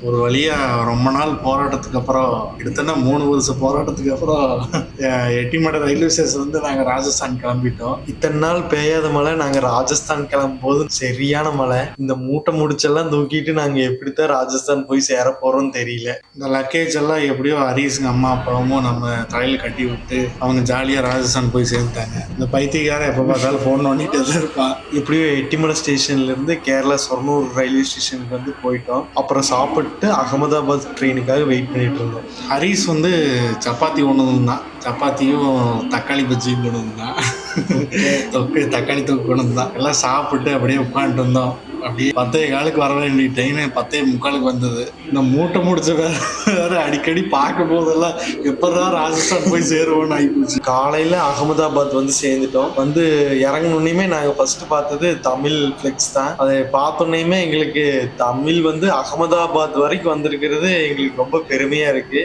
ஒரு வழியா ரொம்ப நாள் போராட்டத்துக்கு அப்புறம் கிட்டத்தட்ட 3 வருஷம் போராட்டத்துக்கு அப்புறம் எட்டிமடை ரயில்வே ஸ்டேஷன் வந்து நாங்க ராஜஸ்தான் கிளம்பிட்டோம். இத்தனை நாள் பெய்யாத மழை, நாங்க ராஜஸ்தான் கிளம்பும் போது சரியான மழை. இந்த மூட்டை முடிச்செல்லாம் தூக்கிட்டு நாங்க எப்படித்தான் ராஜஸ்தான் போய் சேர போறோம்னு தெரியல. இந்த லக்கேஜ் எல்லாம் எப்படியோ ஹரிஸுங்க அம்மா அப்பாவும் நம்ம தலையில கட்டி விட்டு அவங்க ஜாலியா ராஜஸ்தான் போய் சேர்ந்துட்டாங்க. இந்த பைத்தியக்காரன் எப்ப பார்த்தாலும் போன் பண்ணிட்டு தான் இருப்பான். எப்படியோ எட்டிமடை ஸ்டேஷன்ல இருந்து கேரளா சொர்ணூர் ரயில்வே ஸ்டேஷனுக்கு வந்து போயிட்டோம். அப்புறம் சாப்பிட்டு அகமதாபாத் ட்ரெயினுக்காக வெயிட் பண்ணிட்டு இருந்தோம். ஹரிஸ் வந்து சப்பாத்தி ஒன்று தான், சப்பாத்தியும் தக்காளி பஜ்ஜியும் கொண்டு வந்தான், தொக்கு தக்காளி தொக்கு கொண்டு வந்தான். எல்லாம் சாப்பிட்டு அப்படியே உட்காந்துட்டு இருந்தோம். அப்படியே 10:15 வர வேண்டிய ட்ரெயின் 10:45 வந்தது. இந்த மூட்டை முடிச்ச வேற அடிக்கடி பார்க்கும் போதெல்லாம் எப்பதான் ராஜஸ்தான் போய் சேருவோம்னு ஆகிப்போச்சு. காலையில அகமதாபாத் வந்து சேர்ந்துட்டோம். வந்து இறங்கணுன்னே நாங்க ஃபர்ஸ்ட் பார்த்தது தமிழ் ஃபிளெக்ஸ் தான். அதை பார்த்தோன்னே எங்களுக்கு தமிழ் வந்து அகமதாபாத் வரைக்கும் வந்திருக்கிறது எங்களுக்கு ரொம்ப பெருமையா இருக்கு.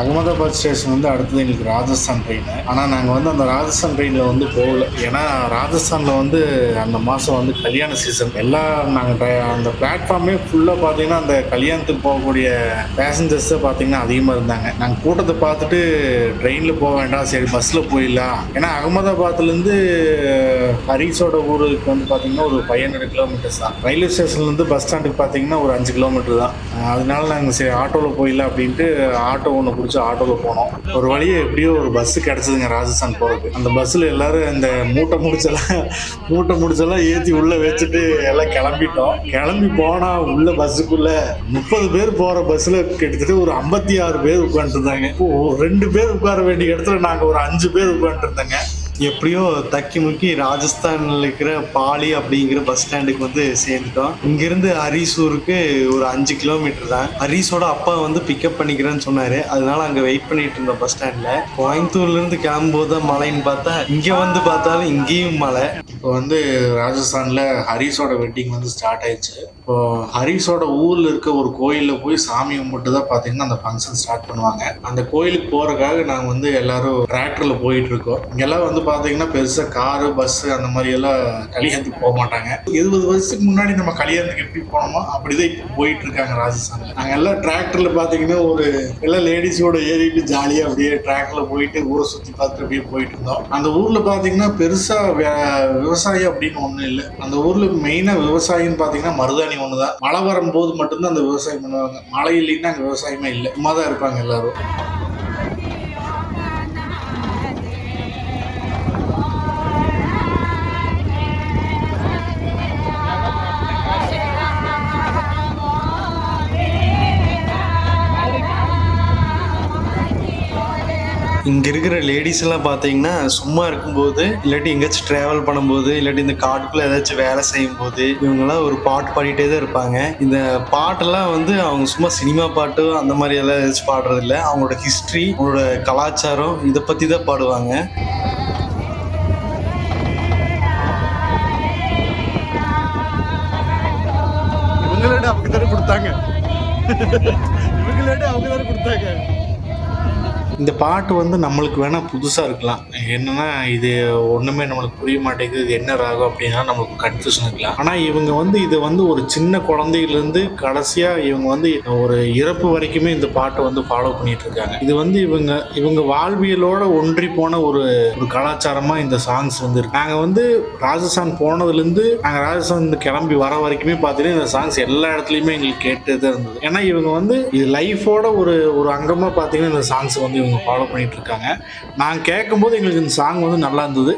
அகமதாபாத் ஸ்டேஷன் வந்து அடுத்தது எங்களுக்கு ராஜஸ்தான் ட்ரெயின். ஆனா நாங்க வந்து அந்த ராஜஸ்தான் ட்ரெயின்ல வந்து போகல. ஏன்னா ராஜஸ்தான்ல வந்து அந்த மாசம் வந்து கல்யாண சீசன். எல்லாம் நாங்க அந்த பிளாட்ஃபார்மே ஃபுல்லா பாத்தீங்கன்னா அந்த கல்யாணத்துக்கு போகக்கூடிய பேசஞ்சர்ஸ் பாத்தீங்கன்னா அதிகமா இருந்தாங்க. நாங்க கூட்டத்தை பார்த்துட்டு ட்ரெயின்ல போக வேண்டாம், சரி பஸ்ல போயிடலாம். ஏன்னா அகமதாபாத்ல இருந்து ஹரிஸோட ஊருக்கு வந்து பாத்தீங்கன்னா ஒரு 500 கிலோமீட்டர்ஸ் தான். ரயில்வே ஸ்டேஷன்ல இருந்து பஸ் ஸ்டாண்டுக்கு பாத்தீங்கன்னா ஒரு 5 கிலோமீட்டர் தான். அதனால நாங்க சரி ஆட்டோல போயிடலாம் அப்படின்ட்டு ஆட்டோ ஒன்று பிடிச்சி ஆட்டோவில் போனோம். ஒரு வழியை எப்படியோ ஒரு பஸ் கிடைச்சதுங்க ராஜஸ்தான் போகிறதுக்கு. அந்த பஸ்ஸில் எல்லாரும் இந்த மூட்டை முடிச்செல்லாம் ஏற்றி உள்ளே வச்சுட்டு எல்லாம் கிளம்பிட்டோம். கிளம்பி போனால் உள்ள பஸ்ஸுக்குள்ள 30 பேர் போகிற பஸ்ஸில் கிட்டத்தட்ட ஒரு 56 பேர் உட்காந்துருந்தாங்க. 2 பேர் உட்கார வேண்டிய இடத்துல நாங்கள் ஒரு 5 பேர் உட்காந்துருந்தோங்க. எப்படியோ தக்கி முக்கி ராஜஸ்தான்ல இருக்கிற பாலி அப்படிங்கிற பஸ் ஸ்டாண்டுக்கு வந்து சேர்ந்துட்டோம். இங்கிருந்து ஹரிசூருக்கு ஒரு 5 கிலோமீட்டர் தான். ஹரிஸோட அப்பா வந்து பிக்கப் பண்ணிக்கிறேன்னு சொன்னாரு. அதனால அங்க வெயிட் பண்ணிட்டு இருந்தோம் பஸ் ஸ்டாண்ட்ல. கோயம்புத்தூர்ல இருந்து கிளம்பும்போது தான் மழைன்னு பார்த்தா இங்க வந்து பார்த்தாலும் இங்கேயும் மழை. இப்போ வந்து ராஜஸ்தான்ல ஹரிஸோட வெட்டிங் வந்து ஸ்டார்ட் ஆயிடுச்சு. இப்போ ஹரிஸோட ஊர்ல இருக்க ஒரு கோயில்ல போய் சாமி கும்பிட்டு தான் பாத்தீங்கன்னா அந்த ஃபங்க்ஷன் ஸ்டார்ட் பண்ணுவாங்க. அந்த கோயிலுக்கு போறதுக்காக நாங்க வந்து எல்லாரும் டிராக்டர்ல போயிட்டு இருக்கோம். இங்கெல்லாம் வந்து பாத்தீங்கன்னா பெருசா காரு பஸ் அந்த மாதிரி எல்லாம் கல்யாணத்துக்கு போக மாட்டாங்க. 20 வருஷத்துக்கு முன்னாடி நம்ம கல்யாணத்துக்கு எப்படி போனோமோ அப்படிதான் இப்போ போயிட்டு இருக்காங்க ராஜஸ்தான்ல. நாங்க எல்லாம் டிராக்டர்ல பாத்தீங்கன்னா ஒரு எல்லாம் லேடிஸோட ஏறிட்டு ஜாலியா அப்படியே டிராக்டர்ல போயிட்டு ஊரை சுத்தி பார்த்துட்டு அப்படியே போயிட்டு இருந்தோம். அந்த ஊர்ல பாத்தீங்கன்னா பெருசா விவசாயம் அப்படின்னு ஒண்ணும் இல்லை. அந்த ஊர்ல மெயினா விவசாயம் பாத்தீங்கன்னா மருதாணி ஒண்ணுதான். மழை வரும்போது மட்டும்தான் அந்த விவசாயம் பண்ணுவாங்க. மழை இல்லைன்னா அங்க விவசாயமே இல்லை, சும்மாதான் இருப்பாங்க எல்லாரும். இங்கே இருக்கிற லேடிஸ் எல்லாம் பார்த்தீங்கன்னா சும்மா இருக்கும்போது இல்லாட்டி எங்கேயாச்சும் ட்ராவல் பண்ணும்போது இல்லாட்டி இந்த காட்டுக்குள்ள ஏதாச்சும் வேலை செய்யும் போது இவங்கெல்லாம் ஒரு பாட்டு பாடிட்டே தான் இருப்பாங்க. இந்த பாட்டெல்லாம் வந்து அவங்க சும்மா சினிமா பாட்டு அந்த மாதிரி எல்லாம் ஏதாச்சும் பாடுறது இல்லை. அவங்களோட ஹிஸ்ட்ரி, அவங்களோட கலாச்சாரம் இதை பற்றி தான் பாடுவாங்க. இவங்களோட அவங்க தானே கொடுத்தாங்க. இந்த பாட்டு வந்து நம்மளுக்கு வேணால் புதுசாக இருக்கலாம். என்னன்னா இது ஒன்றுமே நம்மளுக்கு புரிய மாட்டேங்குது, இது என்ன ராகம் அப்படின்னா நம்மளுக்கு கன்ஃபியூஷன் இருக்கலாம். ஆனால் இவங்க வந்து இதை வந்து ஒரு சின்ன குழந்தையிலேருந்து கடைசியாக இவங்க வந்து ஒரு இறப்பு வரைக்குமே இந்த பாட்டை வந்து ஃபாலோ பண்ணிட்டு இருக்காங்க. இது வந்து இவங்க வாழ்வியலோட ஒன்றி போன ஒரு கலாச்சாரமாக இந்த சாங்ஸ் வந்து இருக்கு. நாங்கள் வந்து ராஜஸ்தான் போனதுலேருந்து நாங்கள் ராஜஸ்தான் கிளம்பி வர வரைக்குமே பார்த்தீங்கன்னா இந்த சாங்ஸ் எல்லா இடத்துலையுமே எங்களுக்கு கேட்டு தான் இருந்தது. ஏன்னா இவங்க வந்து இது லைஃபோட ஒரு அங்கமாக பார்த்தீங்கன்னா இந்த சாங்ஸ் வந்து இவங்க ஃபாலோ பண்ணிட்டு இருக்காங்க. நான் கேட்கும்போது எங்களுக்கு இந்த சாங் வந்து நல்லா இருந்தது.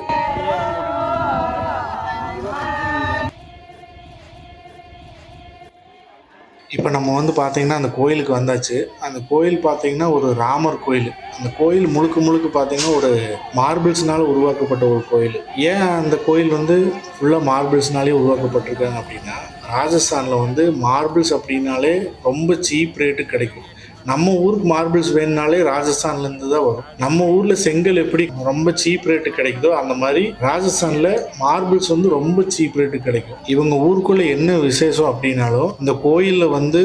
இப்போ நம்ம வந்து பார்த்தீங்கன்னா அந்த கோயிலுக்கு வந்தாச்சு. அந்த கோயில் பார்த்தீங்கன்னா ஒரு ராமர் கோயில். அந்த கோயில் முழுக்க பார்த்தீங்கன்னா ஒரு மார்பிள்ஸ்னால உருவாக்கப்பட்ட ஒரு கோயில். ஏன் அந்த கோயில் வந்து ஃபுல்லாக மார்பிள்ஸ்னாலே உருவாக்கப்பட்டிருக்காங்க அப்படின்னா, ராஜஸ்தானில் வந்து மார்பிள்ஸ் அப்படின்னாலே ரொம்ப சீப் ரேட்டு கிடைக்கும். நம்ம ஊருக்கு மார்பிள்ஸ் வேணுனாலே ராஜஸ்தான்லேருந்து தான் வரும். நம்ம ஊரில் செங்கல் எப்படி ரொம்ப சீப் ரேட்டு கிடைக்குதோ அந்த மாதிரி ராஜஸ்தானில் மார்பிள்ஸ் வந்து ரொம்ப சீப் ரேட்டு கிடைக்கும். இவங்க ஊருக்குள்ளே என்ன விசேஷம் அப்படின்னாலும் இந்த கோயிலில் வந்து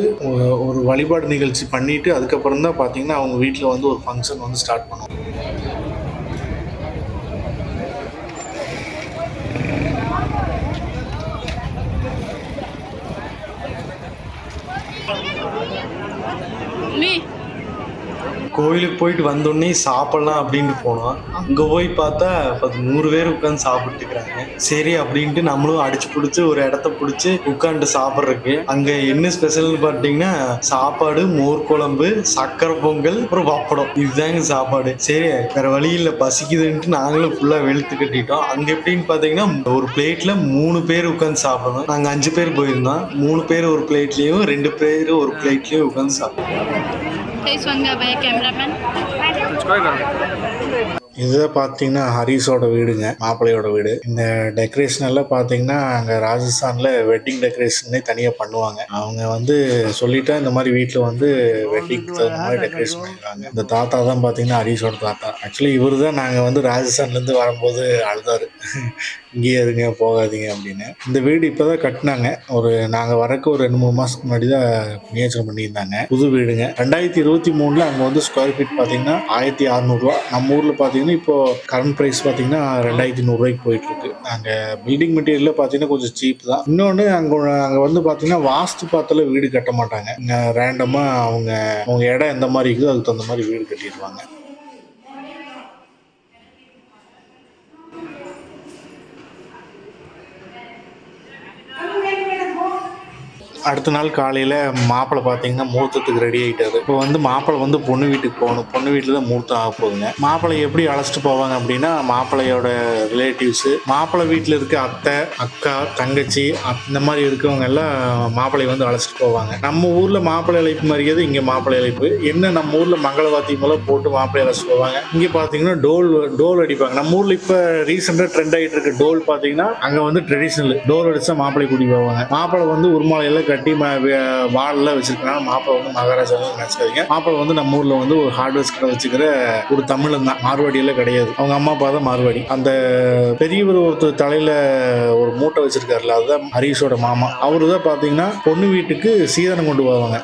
ஒரு வழிபாடு நிகழ்ச்சி பண்ணிட்டு அதுக்கப்புறம் தான் பார்த்தீங்கன்னா அவங்க வீட்டில் வந்து ஒரு ஃபங்க்ஷன் வந்து ஸ்டார்ட் பண்ணுவாங்க. கோயிலுக்கு போயிட்டு வந்தோடனே சாப்பிடலாம் அப்படின்ட்டு போனோம். அங்கே போய் பார்த்தா 100 பேர் உட்காந்து சாப்பிட்டுக்கிறாங்க. சரி அப்படின்ட்டு நம்மளும் அடிச்சு பிடிச்சி ஒரு இடத்த பிடிச்சி உட்காந்துட்டு சாப்பிட்றதுக்கு. அங்கே என்ன ஸ்பெஷல்னு பார்த்தீங்கன்னா சாப்பாடு, மோர் குழம்பு, சக்கரை பொங்கல், அப்புறம் பப்படம். இதுதாங்க சாப்பாடு. சரி வேற வழி இல்லை, பசிக்குதுன்ட்டு நாங்களும் ஃபுல்லாக வெளுத்து கட்டிட்டோம். அங்கே எப்படின்னு பார்த்தீங்கன்னா ஒரு பிளேட்ல 3 பேர் உட்காந்து சாப்பிடணும். நாங்கள் 5 பேர் போயிருந்தோம். 3 பேர் ஒரு பிளேட்லேயும் 2 பேர் ஒரு பிளேட்லேயும் உட்காந்து சாப்பிடுவோம். இதை பார்த்தீங்கன்னா ஹரிஸோட வீடுங்க, மாப்பிள்ளையோட வீடு. இந்த டெக்கரேஷன் எல்லாம் பார்த்தீங்கன்னா அங்கே ராஜஸ்தானில் வெட்டிங் டெக்கரேஷனே தனியாக பண்ணுவாங்க. அவங்க வந்து சொல்லிட்டா இந்த மாதிரி வீட்டில் வந்து வெட்டிங்க்கு தகுந்த மாதிரி டெக்கரேஷன் பண்ணிடுவாங்க. இந்த தாத்தா தான் பார்த்தீங்கன்னா ஹரிஸோட தாத்தா. ஆக்சுவலி இவர் தான் நாங்கள் வந்து ராஜஸ்தான்லேருந்து வரும்போது அழுதாரு, இங்கேயே இருங்க போகாதீங்க அப்படின்னு. இந்த வீடு இப்போ தான் கட்டினாங்க. நாங்கள் வரக்கு ஒரு 2-3 மாதத்துக்கு முன்னாடி தான் முயற்சி பண்ணியிருந்தாங்க. புது வீடுங்க. 2023 அங்கே வந்து ஸ்கொயர் ஃபீட் பார்த்தீங்கன்னா 1600 ரூபா. நம்ம ஊரில் பார்த்தீங்கன்னா இப்போ கரண்ட் ப்ரைஸ் பார்த்தீங்கன்னா 2100 ரூபாய்க்கு போயிட்டு இருக்கு. அங்கே பில்டிங் மெட்டீரியல் பார்த்தீங்கன்னா கொஞ்சம் சீப் தான். இன்னொன்று அங்கே வந்து பார்த்தீங்கன்னா வாஸ்து பார்த்தால வீடு கட்ட மாட்டாங்க. ரேண்டமாக அவங்க இடம் எந்த மாதிரி இருக்குதோ அதுக்கு தகுந்த மாதிரி வீடு கட்டிடுவாங்க. அடுத்த நாள் காலையில் மாப்பிள்ளை பார்த்தீங்கன்னா முகூர்த்தத்துக்கு ரெடி ஆகிட்டாரு. இப்போ வந்து மாப்பிள்ளை வந்து பொண்ணு வீட்டுக்கு போகணும். பொண்ணு வீட்டில் தான் முகூர்த்தம் ஆக போகுதுங்க. மாப்பிள்ளை எப்படி அழைச்சிட்டு போவாங்க அப்படின்னா மாப்பிள்ளையோட ரிலேட்டிவ்ஸு, மாப்பிள்ளை வீட்டில் இருக்க அத்தை, அக்கா, தங்கச்சி இந்த மாதிரி இருக்கவங்க எல்லாம் மாப்பிள்ளை வந்து அழைச்சிட்டு போவாங்க. நம்ம ஊரில் மாப்பிள்ளை அழைப்பு மாதிரியாவது இங்கே மாப்பிள்ளை அழைப்பு என்ன, நம்ம ஊரில் மங்களவாத்தி மூலம் போட்டு மாப்பிள்ளை அழைச்சிட்டு போவாங்க. இங்கே பார்த்தீங்கன்னா டோல் அடிப்பாங்க. நம்ம ஊரில் இப்போ ரீசெண்டாக ட்ரெண்ட் ஆகிட்டு இருக்க டோல் பார்த்தீங்கன்னா அங்கே வந்து ட்ரெடிஷ்னல் டோல் அடிச்சா மாப்பிள்ளை கூட்டி போவாங்க. மாப்பிள்ளை வந்து உருமாலையெல்லாம் கட்டி வாழெல்லாம் வச்சிருக்கனால மாப்பிள்ளை வந்து மகாராஜாவும் நினைச்சுக்காதீங்க. மாப்பிள்ளை வந்து நம்ம ஊர்ல வந்து ஒரு ஹார்ட்வேர்ஸ் கடை வச்சுக்கிற ஒரு தமிழன் தான், மார்வாடியெல்லாம் கிடையாது. அவங்க அம்மா அப்பா தான் மார்வாடி. அந்த பெரியவர் ஒருத்தர் தலையில ஒரு மூட்டை வச்சிருக்காருல, அதுதான் ஹரிஷோட மாமா. அவரு தான் பாத்தீங்கன்னா பொண்ணு வீட்டுக்கு சீதனம் கொண்டு போவாங்க.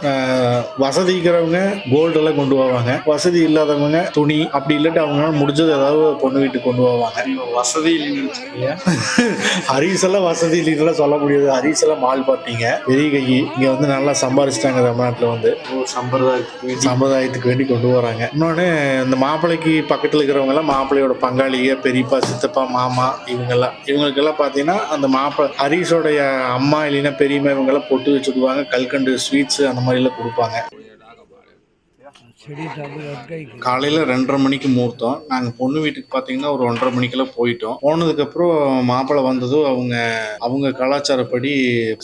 வசதி இருக்கிறவங்க கோல்டு எல்லாம் கொண்டு போவாங்க, வசதி இல்லாதவங்க துணி, அப்படி இல்லாட்டி அவங்களால முடிஞ்சது ஏதாவது பொண்ணு வீட்டுக்கு கொண்டு போவாங்க. வசதி இல்லைன்னு ஹரிஸ் எல்லாம் வசதி இல்லைன்னு சொல்ல முடியாது. ஹரிஸ் எல்லாம் மால் பார்த்தீங்க, பெரிய கை. இங்க வந்து நல்லா சம்பாதிச்சிட்டாங்க. தமிழ்நாட்டில் வந்து சம்பிரதாயத்துக்கு வேண்டி கொண்டு வராங்க. இன்னொன்று இந்த மாப்பிள்ளைக்கு பக்கத்தில் இருக்கிறவங்க எல்லாம் மாப்பிள்ளையோட பங்காளிக, பெரியப்பா, சித்தப்பா, மாமா, இவங்களுக்கெல்லாம் பார்த்தீங்கன்னா அந்த மாப்பிள்ளை ஹரிஷோடைய அம்மா இல்லைன்னா பெரியம்மா இவங்கெல்லாம் பொட்டு வச்சுடுவாங்க. கல்கண்டு ஸ்வீட்ஸ் அந்த மாதிரி எல்லாம் கொடுப்பாங்க. காலையில் 2:30 மணிக்கு முகூர்த்தம். நாங்கள் பொண்ணு வீட்டுக்கு பார்த்தீங்கன்னா ஒரு 1:30 மணிக்கெல்லாம் போயிட்டோம். போனதுக்கப்புறம் மாப்பிள்ளை வந்ததும் அவங்க கலாச்சாரப்படி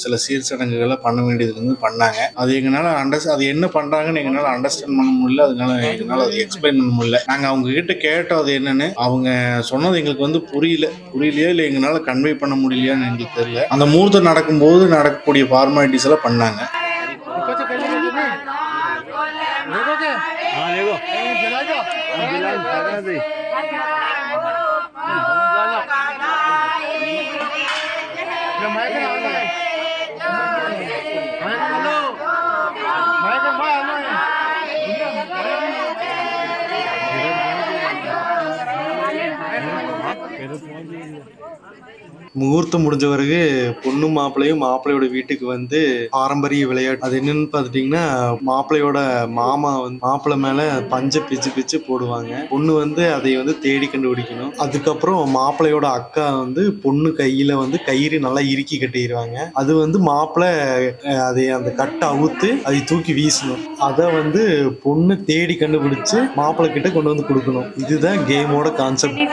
சில சீர்சடங்குகளை பண்ண வேண்டியது பண்ணாங்க. அது எங்களால் அது என்ன பண்ணுறாங்கன்னு எங்களால் அண்டர்ஸ்டாண்ட் பண்ண முடியல. எங்களால் அதை எக்ஸ்பிளைன் பண்ண முடியல. நாங்கள் அவங்க கிட்ட கேட்டோம் அது என்னன்னு. அவங்க சொன்னது எங்களுக்கு வந்து புரியலையா இல்லை எங்களால் கன்வே பண்ண முடியலையான்னு எங்களுக்கு தெரியல. அந்த முகூர்த்தம் நடக்கும்போது நடக்கக்கூடிய ஃபார்மாலிட்டிஸ் எல்லாம் பண்ணாங்க. முகூர்த்தம் முடிஞ்ச பிறகு பொண்ணு மாப்பிள்ளையும் மாப்பிள்ளையோட வீட்டுக்கு வந்து பாரம்பரிய விளையாட்டு. அது என்னன்னு பார்த்துட்டீங்கன்னா மாப்பிள்ளையோட மாமா வந்து மாப்பிள்ளை மேல பஞ்சை பிச்சு போடுவாங்க. பொண்ணு வந்து அதை வந்து தேடி கண்டுபிடிக்கணும். அதுக்கப்புறம் மாப்பிள்ளையோட அக்கா வந்து பொண்ணு கையில வந்து கயிறு நல்லா இறுக்கி கட்டிடுவாங்க. அது வந்து மாப்பிள்ளை அதை அந்த கட்டை அவுத்து அதை தூக்கி வீசணும். அதை வந்து பொண்ணு தேடி கண்டுபிடிச்சு மாப்பிள்ளை கிட்ட கொண்டு வந்து கொடுக்கணும். இதுதான் கேமோட கான்செப்ட்.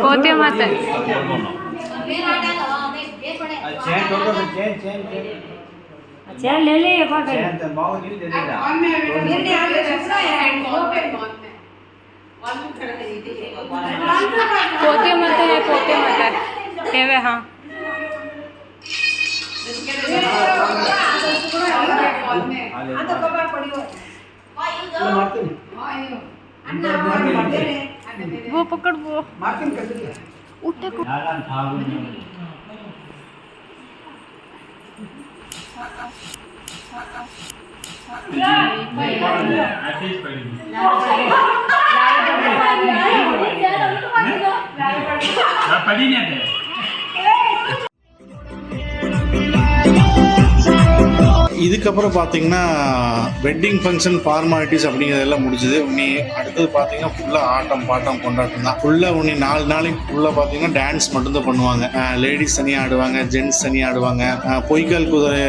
पोते मत चैन ले ले पोते मत है वे हाँ वो पकड़ वो उठे को இதுக்கப்புறம் பார்த்தீங்கன்னா வெட்டிங் ஃபங்க்ஷன் ஃபார்மாலிட்டிஸ் அப்படிங்கிறதெல்லாம் முடிஞ்சுது. உன்னி அடுத்தது பார்த்தீங்கன்னா ஃபுல்லாக ஆட்டம் பாட்டம் கொண்டாட்டம் தான். ஃபுல்லாக உன்னி 4 நாளைக்கு ஃபுல்லாக பார்த்தீங்கன்னா டான்ஸ் மட்டும்தான் பண்ணுவாங்க. லேடிஸ் தனியாக ஆடுவாங்க, ஜென்ட்ஸ் தனியாக ஆடுவாங்க, பொய்க்கால் குதிரை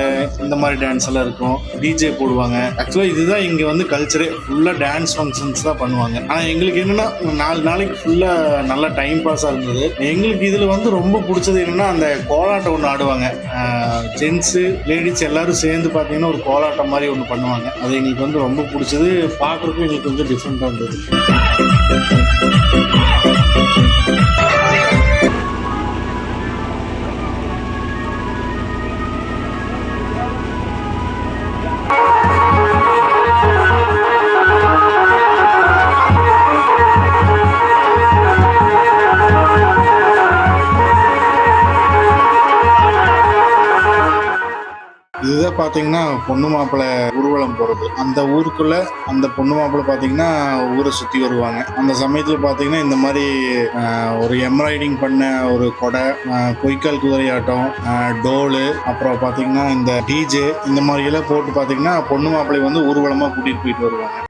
இந்த மாதிரி டான்ஸ் எல்லாம் இருக்கும், டிஜே போடுவாங்க. ஆக்சுவலாக இதுதான் இங்கே வந்து கல்ச்சரே, ஃபுல்லாக டான்ஸ் ஃபங்க்ஷன்ஸ் தான் பண்ணுவாங்க. ஆனால் எங்களுக்கு என்னென்னா 4 நாளைக்கு ஃபுல்லாக நல்லா டைம் பாஸாக இருந்தது. எங்களுக்கு இதில் வந்து ரொம்ப பிடிச்சது என்னென்னா அந்த கோலாட்டம் ஒன்று ஆடுவாங்க. ஜென்ஸு லேடிஸ் எல்லாரும் சேர்ந்து பார்த்தீங்கன்னா ஒரு கோலாட்டம் மாதிரி ஒன்று பண்ணுவாங்க. அது எங்களுக்கு வந்து ரொம்ப பிடிச்சது. பார்க்குறதுக்கும் எங்களுக்கு கொஞ்சம் டிஃப்ரெண்ட்டாக இருந்தது. இதுதான் பார்த்தீங்கன்னா பொண்ணு மாப்பிள்ளை ஊர்வலம் போகிறது. அந்த ஊருக்குள்ள அந்த பொண்ணு மாப்பிள்ளை பார்த்தீங்கன்னா ஊரை சுற்றி வருவாங்க. அந்த சமயத்தில் பார்த்தீங்கன்னா இந்த மாதிரி ஒரு எம்ப்ராய்டிங் பண்ண ஒரு கொடை, பொய்க்கால் குதிரையாட்டம், டோலு, அப்புறம் பார்த்தீங்கன்னா இந்த டிஜே இந்த மாதிரி எல்லாம் போட்டு பார்த்தீங்கன்னா பொண்ணு மாப்பிள்ளை வந்து ஊர்வலமாக கூட்டிகிட்டு போயிட்டு வருவாங்க.